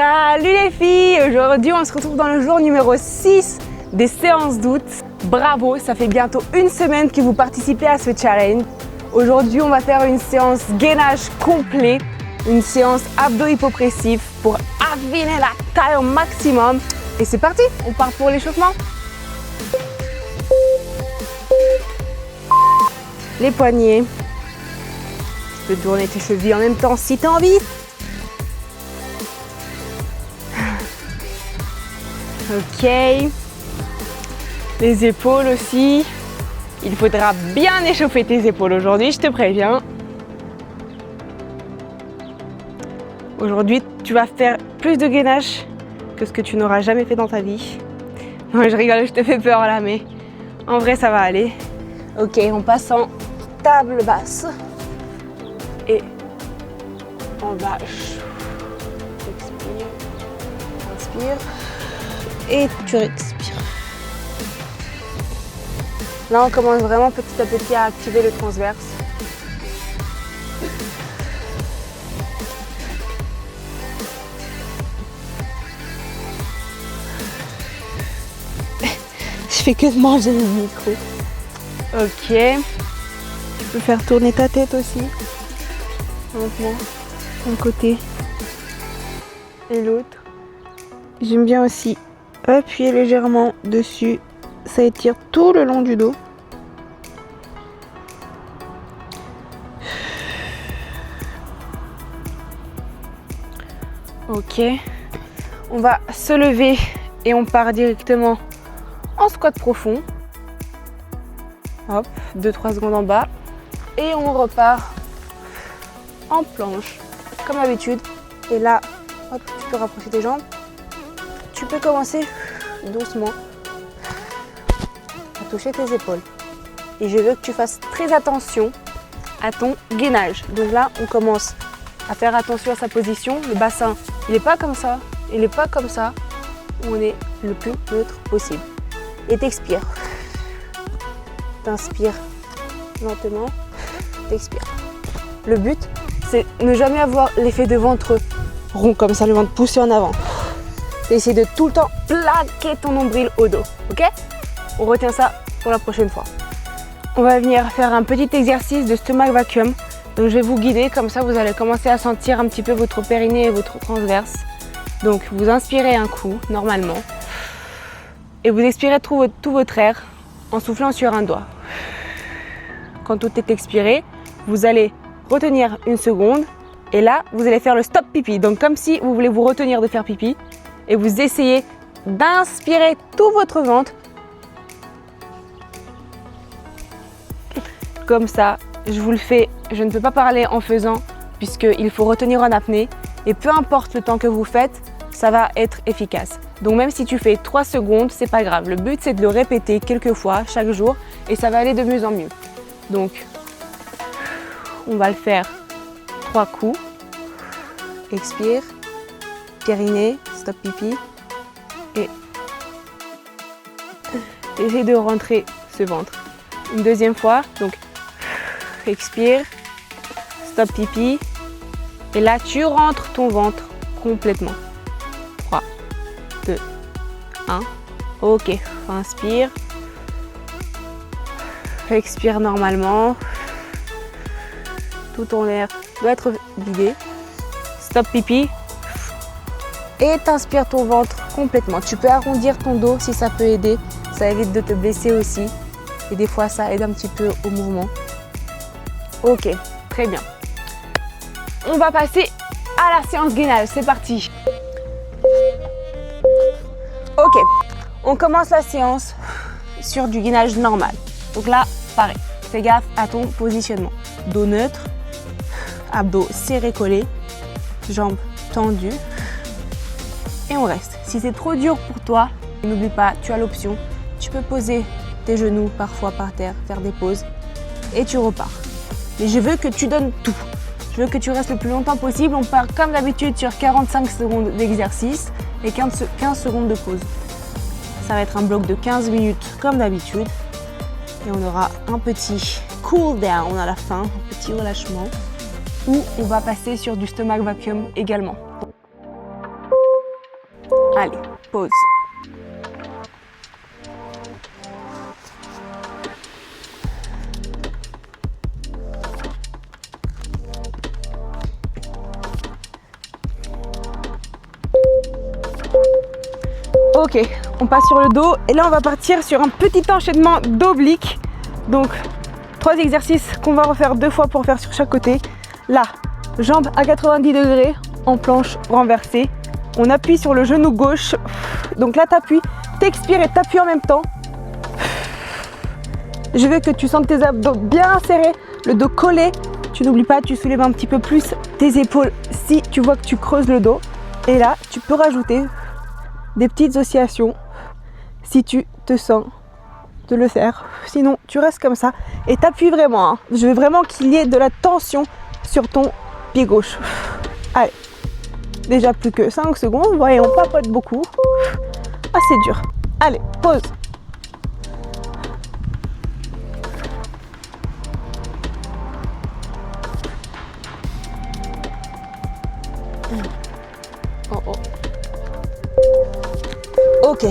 Salut les filles! Aujourd'hui on se retrouve dans le jour numéro 6 des séances d'août. Bravo, ça fait bientôt une semaine que vous participez à ce challenge. Aujourd'hui on va faire une séance gainage complet, une séance abdos-hypopressifs pour affiner la taille au maximum. Et c'est parti, on part pour l'échauffement. Les poignets. Tu peux tourner tes chevilles en même temps si tu as envie. Ok. Les épaules aussi. Il faudra bien échauffer tes épaules aujourd'hui, je te préviens. Aujourd'hui, tu vas faire plus de gainage que ce que tu n'auras jamais fait dans ta vie. Non, je rigole, je te fais peur là, mais en vrai, ça va aller. Ok, on passe en table basse. Et on va expire, inspire et tu respires. Là, on commence vraiment petit à petit à activer le transverse. Je fais que de manger le micro. Ok. Tu peux faire tourner ta tête aussi. Lentement. Un côté et l'autre. J'aime bien aussi appuyer légèrement dessus. Ça étire tout le long du dos. Ok. On va se lever et on part directement en squat profond. Hop, 2-3 secondes en bas. Et on repart en planche, comme d'habitude. Et là, hop, tu peux rapprocher tes jambes. Tu peux commencer doucement à toucher tes épaules. Et je veux que tu fasses très attention à ton gainage. Donc là, on commence à faire attention à sa position. Le bassin, il n'est pas comme ça, il n'est pas comme ça. On est le plus neutre possible. Et t'expires. T'inspires lentement, t'expires. Le but, c'est ne jamais avoir l'effet de ventre rond comme ça, le ventre poussé en avant. Essaye de tout le temps plaquer ton nombril au dos, ok? On retient ça pour la prochaine fois. On va venir faire un petit exercice de stomach vacuum. Donc je vais vous guider, comme ça vous allez commencer à sentir un petit peu votre périnée et votre transverse. Donc vous inspirez un coup, normalement. Et vous expirez tout votre air en soufflant sur un doigt. Quand tout est expiré, vous allez retenir une seconde. Et là, vous allez faire le stop pipi. Donc comme si vous voulez vous retenir de faire pipi. Et vous essayez d'inspirer tout votre ventre. Comme ça, je vous le fais, je ne peux pas parler en faisant puisqu'il faut retenir en apnée. Et peu importe le temps que vous faites, ça va être efficace. Donc même si tu fais 3 secondes, c'est pas grave. Le but, c'est de le répéter quelques fois chaque jour et ça va aller de mieux en mieux. Donc, on va le faire 3 coups. Expire, périnée, stop pipi et essaye de rentrer ce ventre. Une deuxième fois, donc expire, stop pipi et là tu rentres ton ventre complètement. 3, 2, 1, ok, inspire, expire normalement, tout ton air doit être vidé, stop pipi et t'inspires ton ventre complètement. Tu peux arrondir ton dos si ça peut aider, ça évite de te blesser aussi et des fois ça aide un petit peu au mouvement. Ok, très bien. On va passer à la séance gainage, c'est parti. Ok, on commence la séance sur du gainage normal. Donc là, pareil, fais gaffe à ton positionnement. Dos neutre, abdos serrés collés, jambes tendues. Et on reste. Si c'est trop dur pour toi, n'oublie pas, tu as l'option. Tu peux poser tes genoux parfois par terre, faire des pauses et tu repars. Mais je veux que tu donnes tout. Je veux que tu restes le plus longtemps possible. On part comme d'habitude sur 45 secondes d'exercice et 15 secondes de pause. Ça va être un bloc de 15 minutes comme d'habitude. Et on aura un petit cool down à la fin, un petit relâchement. Où on va passer sur du stomach vacuum également. Allez, pause. Ok, on passe sur le dos et là on va partir sur un petit enchaînement d'obliques. Donc 3 exercices qu'on va refaire 2 fois pour faire sur chaque côté. Là, jambes à 90 degrés en planche renversée. On appuie sur le genou gauche. Donc là t'appuies, t'expires et t'appuies en même temps. Je veux que tu sentes tes abdos bien serrés, le dos collé. Tu n'oublies pas, tu soulèves un petit peu plus tes épaules si tu vois que tu creuses le dos. Et là, tu peux rajouter des petites oscillations si tu te sens de le faire. Sinon, tu restes comme ça et t'appuies vraiment. Hein. Je veux vraiment qu'il y ait de la tension sur ton pied gauche. Allez, déjà plus que 5 secondes. Voyez, on papote beaucoup. Ah, c'est dur. Allez, pause. Oh, oh. Ok,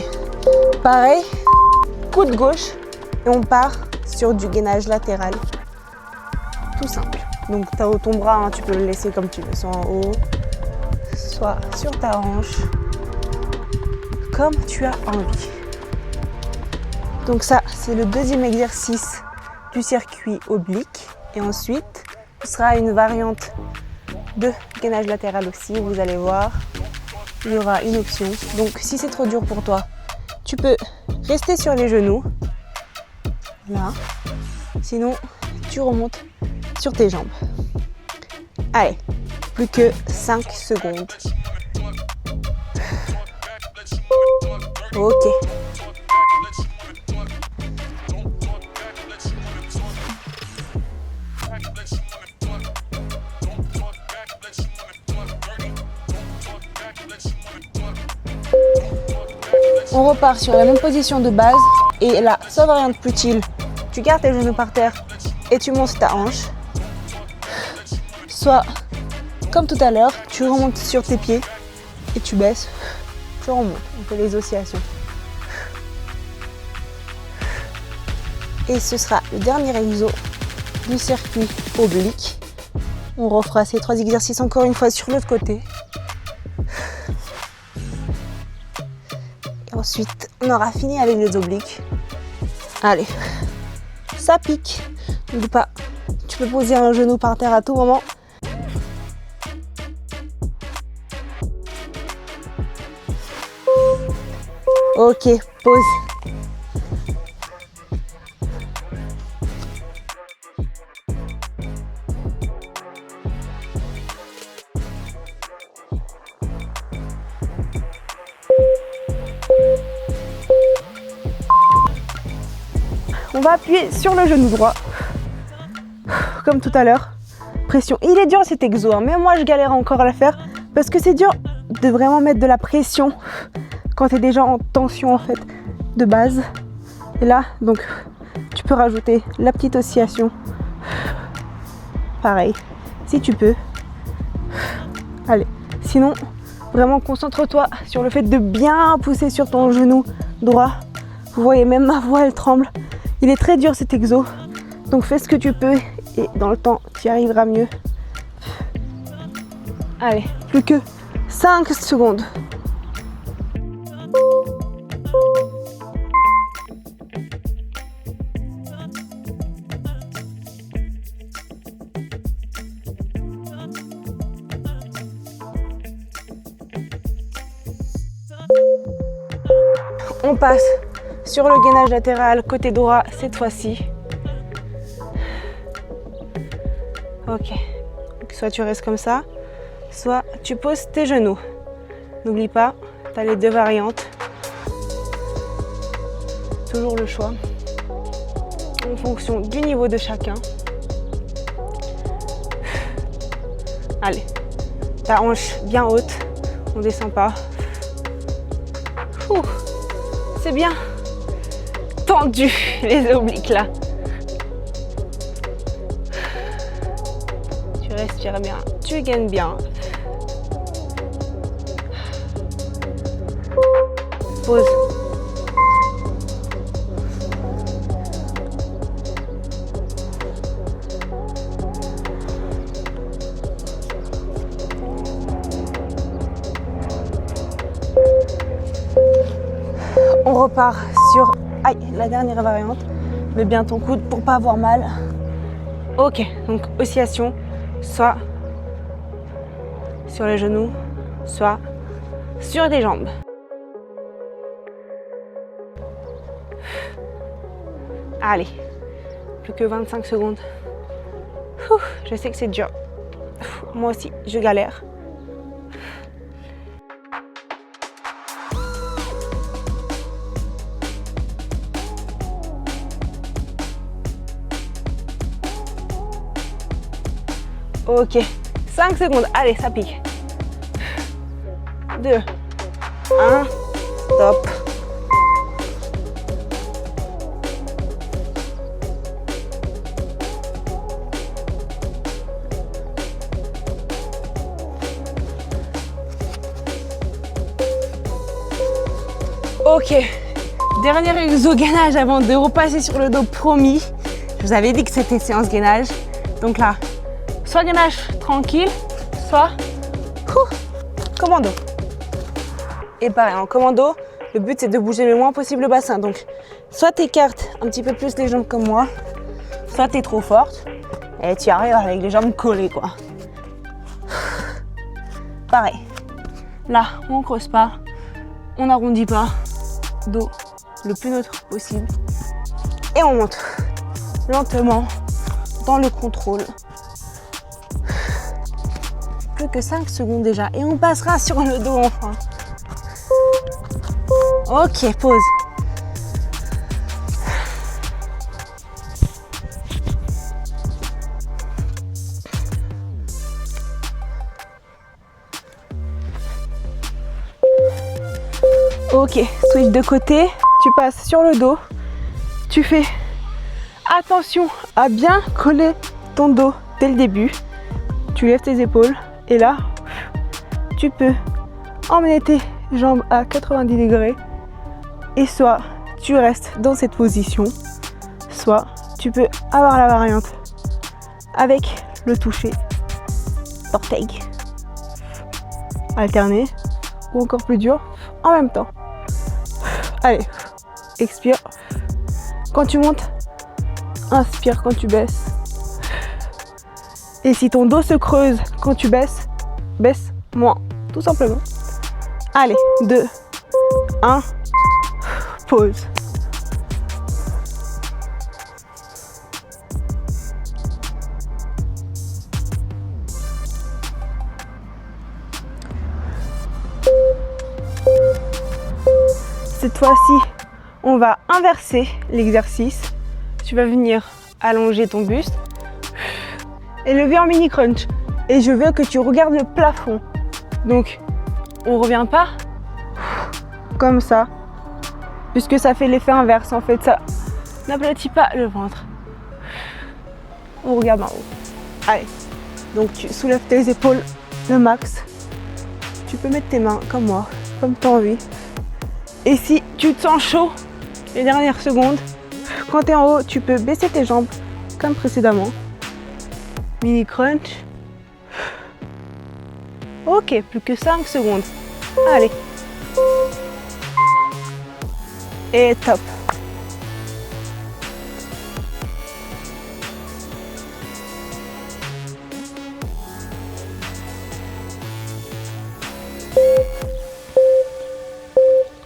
pareil, coude gauche et on part sur du gainage latéral. Tout simple. Donc ton bras, hein, tu peux le laisser comme tu veux, soit en haut, soit sur ta hanche, comme tu as envie. Donc ça, c'est le deuxième exercice du circuit oblique. Et ensuite, ce sera une variante de gainage latéral aussi, vous allez voir. Il y aura une option. Donc si c'est trop dur pour toi, tu peux rester sur les genoux. Là. Sinon, tu remontes sur tes jambes. Allez, plus que 5 secondes. Ok. On repart sur la même position de base et là, ça variante plus chill. Tu gardes tes genoux par terre et tu montes ta hanche. Soit, comme tout à l'heure, tu remontes sur tes pieds et tu baisses. Tu remontes, on fait les oscillations. Et ce sera le dernier exo du circuit oblique. On refera ces 3 exercices encore une fois sur l'autre côté. Ensuite, on aura fini avec les obliques. Allez, ça pique. N'oublie pas, tu peux poser un genou par terre à tout moment. Ok, pause. On va appuyer sur le genou droit, comme tout à l'heure. Pression. Il est dur cet exo, hein. Même moi je galère encore à le faire parce que c'est dur de vraiment mettre de la pression quand tu es déjà en tension en fait de base. Et là, donc tu peux rajouter la petite oscillation. Pareil, si tu peux. Allez, sinon vraiment concentre-toi sur le fait de bien pousser sur ton genou droit. Vous voyez, même ma voix elle tremble. Il est très dur cet exo, donc fais ce que tu peux et dans le temps, tu y arriveras mieux. Allez, plus que 5 secondes. On passe sur le gainage latéral, côté droit cette fois-ci. Ok. Donc, soit tu restes comme ça, soit tu poses tes genoux. N'oublie pas, tu as les 2 variantes. Toujours le choix. En fonction du niveau de chacun. Allez. Ta hanche bien haute. On descend pas. Ouh, c'est bien tendu les obliques là. Tu respires bien, tu gaines bien. Pause. On repart sur la dernière variante. Mets bien ton coude pour pas avoir mal. Ok, donc oscillation, soit sur les genoux, soit sur les jambes. Allez, plus que 25 secondes. Je sais que c'est dur. Moi aussi, je galère. Ok, 5 secondes, allez, ça pique. 2, 1, stop. Ok, dernier exo gainage avant de repasser sur le dos, promis. Je vous avais dit que c'était séance gainage. Donc là, soit gainage tranquille, soit commando. Et pareil, en commando, le but c'est de bouger le moins possible le bassin. Donc, soit tu écartes un petit peu plus les jambes comme moi, soit tu es trop forte et tu arrives avec les jambes collées, quoi. Pareil. Là, on creuse pas, on n'arrondit pas, dos le plus neutre possible. Et on monte lentement dans le contrôle. Plus que 5 secondes déjà et on passera sur le dos enfin. Ok, pause. Ok, switch de côté, tu passes sur le dos, tu fais attention à bien coller ton dos dès le début, tu lèves tes épaules et là, tu peux emmener tes jambes à 90 degrés et soit tu restes dans cette position, soit tu peux avoir la variante avec le toucher orteil alterné ou encore plus dur en même temps. Allez, expire quand tu montes, inspire quand tu baisses. Et si ton dos se creuse quand tu baisses, baisse moins, tout simplement. Allez, 2, 1, pause. Cette fois-ci, on va inverser l'exercice. Tu vas venir allonger ton buste et lever en mini crunch. Et je veux que tu regardes le plafond. Donc, on revient pas comme ça, puisque ça fait l'effet inverse. En fait, ça n'aplatit pas le ventre. On regarde en haut. Allez, donc tu soulèves tes épaules le max. Tu peux mettre tes mains comme moi, comme tu as envie. Et si tu te sens chaud, les dernières secondes, quand tu es en haut, tu peux baisser tes jambes comme précédemment. Mini crunch. Ok, plus que 5 secondes. Allez. Et top.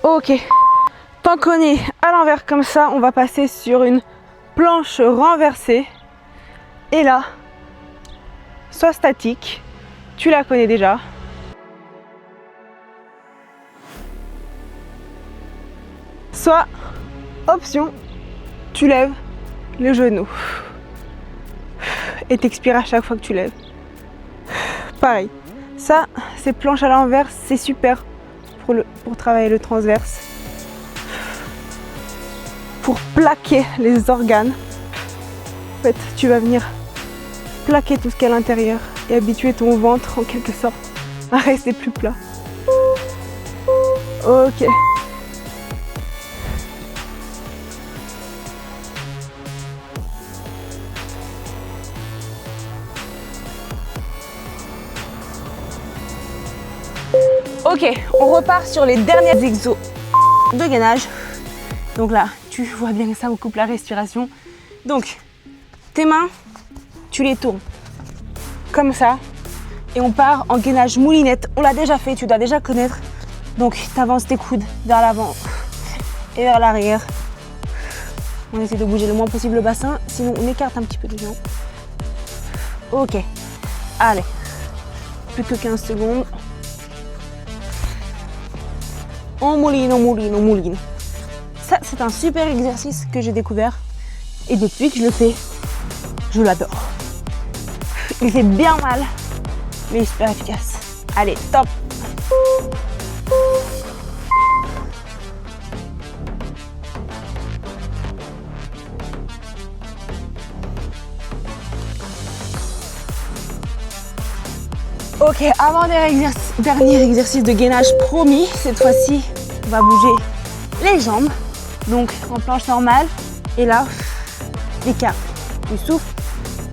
Ok. Tant qu'on est à l'envers comme ça, on va passer sur une planche renversée. Et là, soit statique, tu la connais déjà. Soit, option, tu lèves le genou. Et t'expires à chaque fois que tu lèves. Pareil. Ça, ces planches à l'envers, c'est super pour travailler le transverse. Pour plaquer les organes. En fait, tu vas venir plaquer tout ce qu'il y a à l'intérieur et habituer ton ventre en quelque sorte à rester plus plat. Ok. Ok, on repart sur les derniers exos de gainage. Donc là, tu vois bien que ça me coupe la respiration. Donc, tes mains, tu les tournes comme ça. Et on part en gainage moulinette. On l'a déjà fait, tu dois déjà connaître. Donc, tu avances tes coudes vers l'avant et vers l'arrière. On essaie de bouger le moins possible le bassin, sinon on écarte un petit peu les jambes. Ok, allez, plus que 15 secondes. On mouline, on mouline, on mouline. Ça, c'est un super exercice que j'ai découvert. Et depuis que je le fais, je l'adore. Il fait bien mal, mais il est super efficace. Allez, top! Ok, dernier exercice de gainage promis. Cette fois-ci, on va bouger les jambes. Donc en planche normale. Et là, écarte. Tu souffles,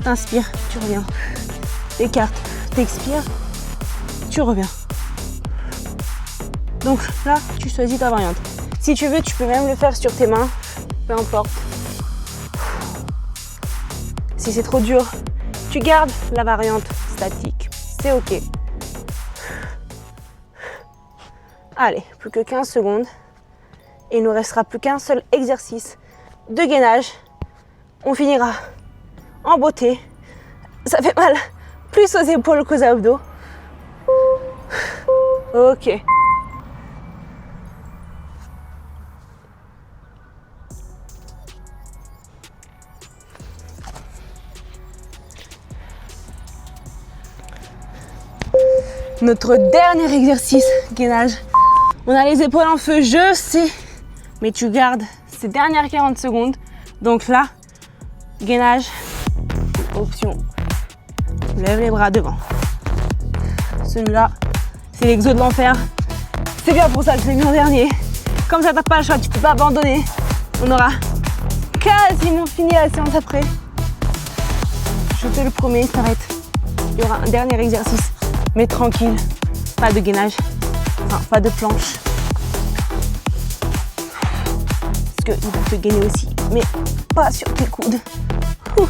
t'inspires, tu reviens. Écarte, t'expires, tu reviens. Donc là, tu choisis ta variante. Si tu veux, tu peux même le faire sur tes mains. Peu importe. Si c'est trop dur, tu gardes la variante statique. C'est ok. Allez, plus que 15 secondes. Et il ne nous restera plus qu'un seul exercice de gainage. On finira en beauté. Ça fait mal plus aux épaules qu'aux abdos. Ok. Notre dernier exercice gainage. On a les épaules en feu, je sais, mais tu gardes ces dernières 40 secondes. Donc là, gainage, option, lève les bras devant. Celui-là, c'est l'exo de l'enfer. C'est bien pour ça que je l'ai mis en dernier. Comme ça, t'as pas le choix, tu peux pas abandonner. On aura quasiment fini la séance après. Je te le promets, ça va être. Il y aura un dernier exercice. Mais tranquille, pas de gainage, enfin pas de planche. Parce qu'il va te gainer aussi, mais pas sur tes coudes. Ouh,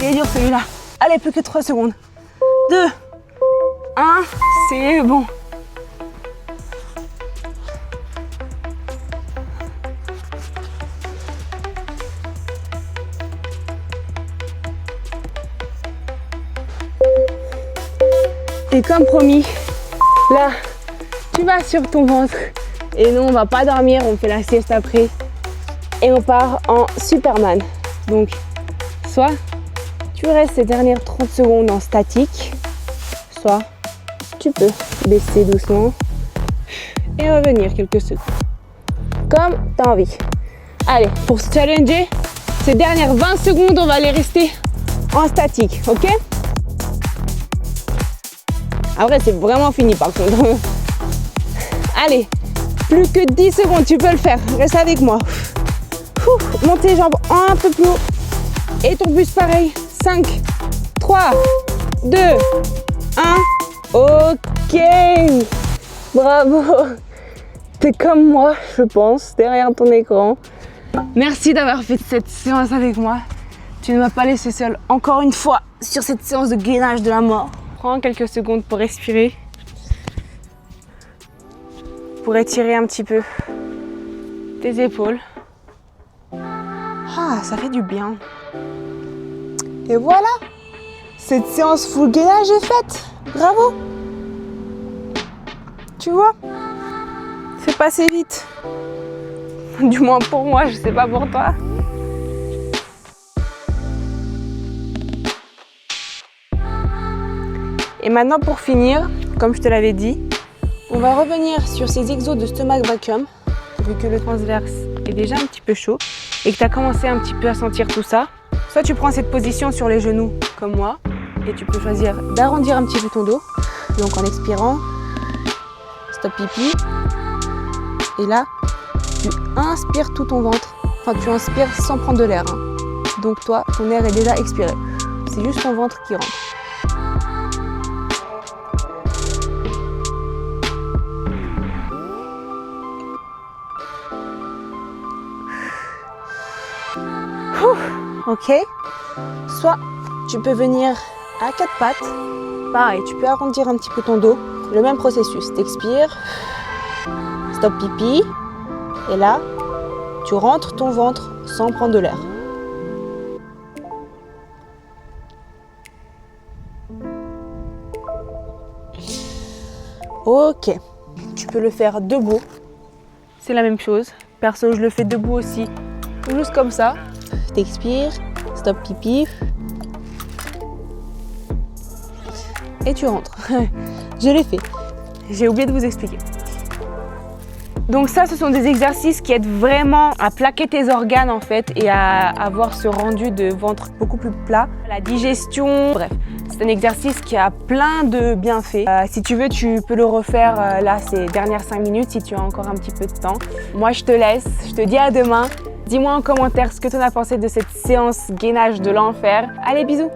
il est dur celui-là. Allez, plus que 3 secondes. 2, 1, c'est bon. Et comme promis, là, tu vas sur ton ventre. Et nous, on va pas dormir, on fait la sieste après. Et on part en Superman. Donc, soit tu restes ces dernières 30 secondes en statique, soit tu peux baisser doucement et revenir quelques secondes. Comme tu as envie. Allez, pour se challenger, ces dernières 20 secondes, on va les rester en statique, ok ? Après, c'est vraiment fini par contre. Allez, plus que 10 secondes, tu peux le faire. Reste avec moi. Monte les jambes un peu plus haut. Et ton buste pareil. 5, 3, 2, 1. Ok. Bravo. T'es comme moi, je pense, derrière ton écran. Merci d'avoir fait cette séance avec moi. Tu ne m'as pas laissé seule encore une fois sur cette séance de gainage de la mort. Prends quelques secondes pour respirer, pour étirer un petit peu tes épaules. Ah, ça fait du bien. Et voilà, cette séance full gainage est faite. Bravo. Tu vois, c'est passé vite. Du moins pour moi, je sais pas pour toi. Et maintenant, pour finir, comme je te l'avais dit, on va revenir sur ces exos de stomach vacuum, vu que le transverse est déjà un petit peu chaud et que tu as commencé un petit peu à sentir tout ça. Soit tu prends cette position sur les genoux, comme moi, et tu peux choisir d'arrondir un petit peu ton dos. Donc en expirant, stop pipi. Et là, tu inspires tout ton ventre. Enfin, tu inspires sans prendre de l'air. Hein. Donc toi, ton air est déjà expiré. C'est juste ton ventre qui rentre. ok? Soit tu peux venir à 4 pattes. Pareil, tu peux arrondir un petit peu ton dos. Le même processus. T'expires. Stop pipi. Et là, tu rentres ton ventre sans prendre de l'air. Ok. Tu peux le faire debout. C'est la même chose. Perso, je le fais debout aussi. Juste comme ça. T'expires. Stop pipi. Et tu rentres. Je l'ai fait. J'ai oublié de vous expliquer. Donc ça, ce sont des exercices qui aident vraiment à plaquer tes organes en fait et à avoir ce rendu de ventre beaucoup plus plat. La digestion, bref, c'est un exercice qui a plein de bienfaits. Si tu veux, tu peux le refaire là ces dernières 5 minutes si tu as encore un petit peu de temps. Moi, je te laisse, je te dis à demain. Dis-moi en commentaire ce que tu en as pensé de cette séance gainage de l'enfer. Allez, bisous!